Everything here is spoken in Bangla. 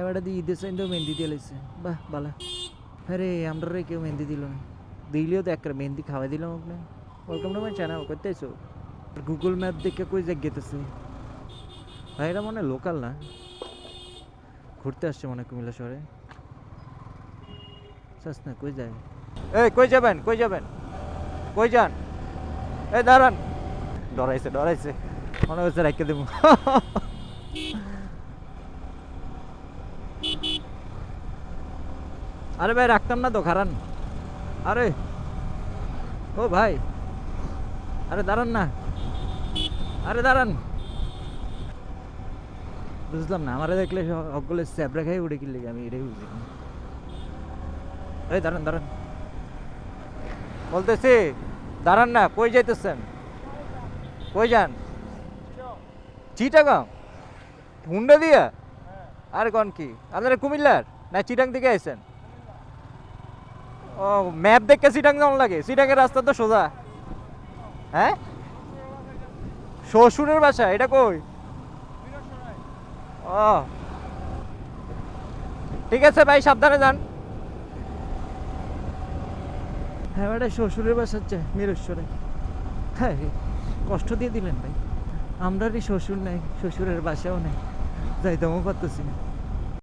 এবারে দিয়ে ঈদের সাইনটাও মেহেন্দি দিয়ে লাইছে, বাহ বালা। হ্যাঁ রে, আমরা কেউ মেহেন্দি দিল না, দিলেও তো একটা মেহেন্দি খাওয়াই দিলাম আপনার। ওয়েলকাম টু মাই চ্যানেল, করতে আইসো? গুগল ম্যাপ দেখে কই গেতেছে ভাই, এটা মনে লোকাল না, ঘুরতে আসছে মনে কুমিল্লা শহরে। চাস না কই যায়? এই কই যাবেন, কই যাবেন, কই যান? এই দাঁড়ান, ডরাইছে ডরাইছে, মনে হচ্ছে রেখে দেবো। আরে ভাই রাখতাম না তো, খারান। আরে ও ভাই, আরে দাঁড়ান না, আরে দাঁড়ান। বুঝলাম না, আমারে দেখলে সকলে স্যাবরা খাই উড়ে কিনলে, আমি এটাই বুঝি না। এই দাঁড়ান দাঁড়ান, বলতেছি দাঁড়ান না, কই যাইতেছেন, কই যান? চিটাগাং? হুন্ডা দিয়া? আর কোন কি আপনারা কুমিল্লার না চিটাং থেকে আইছেন? ও, ম্যাপ দেখে চিটাং যেমন লাগে, চিটাংয়ের রাস্তা তো সোজা। হ্যাঁ, শ্বশুরের বাসা এটা কই? ও ঠিক আছে ভাই, সাবধানে যান। হ্যাঁ এটা শ্বশুরের বাসা হচ্ছে মিরেশ্বরে। হ্যাঁ কষ্ট দিয়ে দিলেন ভাই, আমরারই শ্বশুর নেই, শ্বশুরের বাসাও নেই, যাইতেও পারতেছি না।